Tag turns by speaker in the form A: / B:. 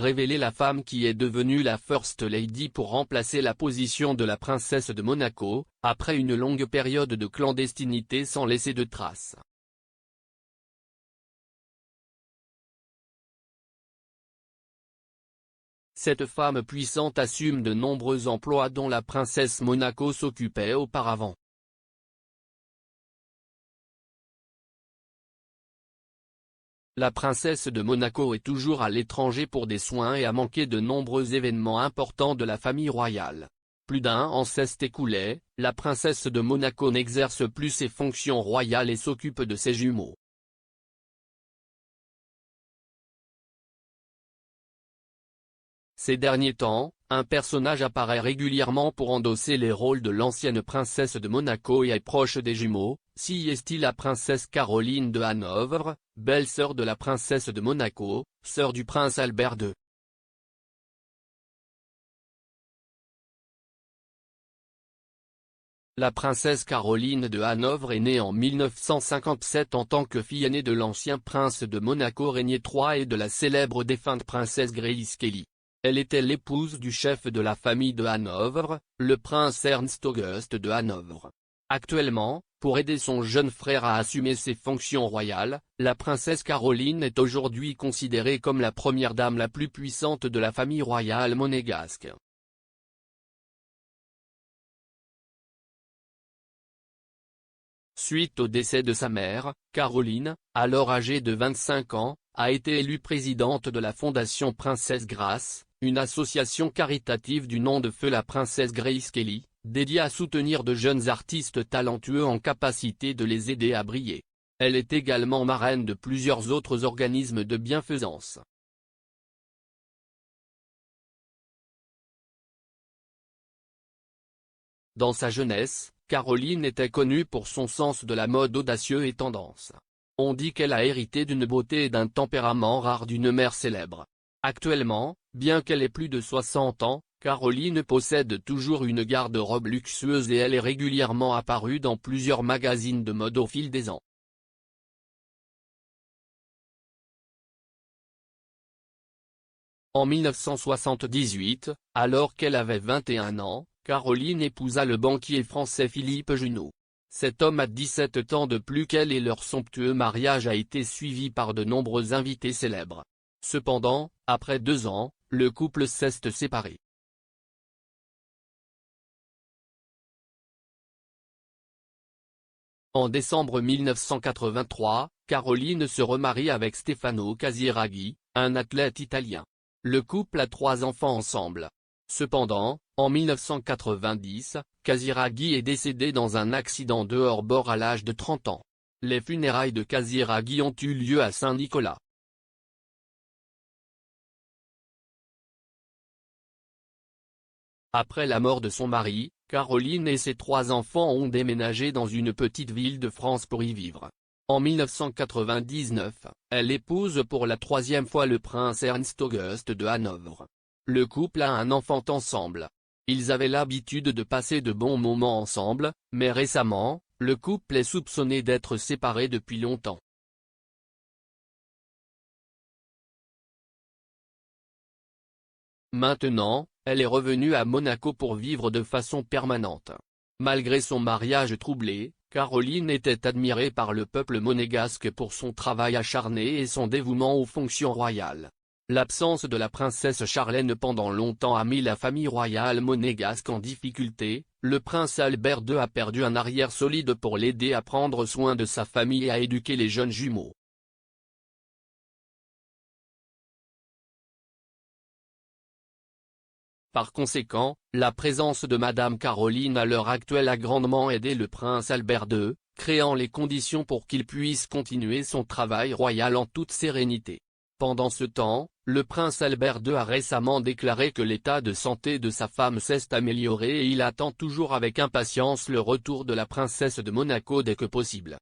A: révélé la femme qui est devenue la First Lady pour remplacer la position de la princesse de Monaco, après une longue période de clandestinité sans laisser de traces. Cette femme puissante assume de nombreux emplois dont la princesse Monaco s'occupait auparavant. La princesse de Monaco est toujours à l'étranger pour des soins et a manqué de nombreux événements importants de la famille royale. Plus d'un an s'est écoulé, la princesse de Monaco n'exerce plus ses fonctions royales et s'occupe de ses jumeaux. Ces derniers temps, un personnage apparaît régulièrement pour endosser les rôles de l'ancienne princesse de Monaco et est proche des jumeaux, si est-il la princesse Caroline de Hanovre, belle-sœur de la princesse de Monaco, sœur du prince Albert II. La princesse Caroline de Hanovre est née en 1957 en tant que fille aînée de l'ancien prince de Monaco Régnier III et de la célèbre défunte princesse Grace Kelly. Elle était l'épouse du chef de la famille de Hanovre, le prince Ernst Auguste de Hanovre. Actuellement, pour aider son jeune frère à assumer ses fonctions royales, la princesse Caroline est aujourd'hui considérée comme la première dame la plus puissante de la famille royale monégasque. Suite au décès de sa mère, Caroline, alors âgée de 25 ans, a été élue présidente de la Fondation Princesse Grace, une association caritative du nom de feu la princesse Grace Kelly, dédiée à soutenir de jeunes artistes talentueux en capacité de les aider à briller. Elle est également marraine de plusieurs autres organismes de bienfaisance. Dans sa jeunesse, Caroline était connue pour son sens de la mode audacieux et tendance. On dit qu'elle a hérité d'une beauté et d'un tempérament rare d'une mère célèbre. Actuellement, bien qu'elle ait plus de 60 ans, Caroline possède toujours une garde-robe luxueuse et elle est régulièrement apparue dans plusieurs magazines de mode au fil des ans. En 1978, alors qu'elle avait 21 ans, Caroline épousa le banquier français Philippe Junot. Cet homme a 17 ans de plus qu'elle et leur somptueux mariage a été suivi par de nombreux invités célèbres. Cependant, après 2 ans, le couple s'est séparé. En décembre 1983, Caroline se remarie avec Stefano Casiraghi, un athlète italien. Le couple a 3 enfants ensemble. Cependant, en 1990, Casiraghi est décédé dans un accident de hors-bord à l'âge de 30 ans. Les funérailles de Casiraghi ont eu lieu à Saint-Nicolas. Après la mort de son mari, Caroline et ses 3 enfants ont déménagé dans une petite ville de France pour y vivre. En 1999, elle épouse pour la 3e fois le prince Ernst Auguste de Hanovre. Le couple a un enfant ensemble. Ils avaient l'habitude de passer de bons moments ensemble, mais récemment, le couple est soupçonné d'être séparé depuis longtemps. Maintenant, elle est revenue à Monaco pour vivre de façon permanente. Malgré son mariage troublé, Caroline était admirée par le peuple monégasque pour son travail acharné et son dévouement aux fonctions royales. L'absence de la princesse Charlène pendant longtemps a mis la famille royale monégasque en difficulté. Le prince Albert II a perdu un arrière solide pour l'aider à prendre soin de sa famille et à éduquer les jeunes jumeaux. Par conséquent, la présence de Madame Caroline à l'heure actuelle a grandement aidé le prince Albert II, créant les conditions pour qu'il puisse continuer son travail royal en toute sérénité. Pendant ce temps, le prince Albert II a récemment déclaré que l'état de santé de sa femme s'est amélioré et il attend toujours avec impatience le retour de la princesse de Monaco dès que possible.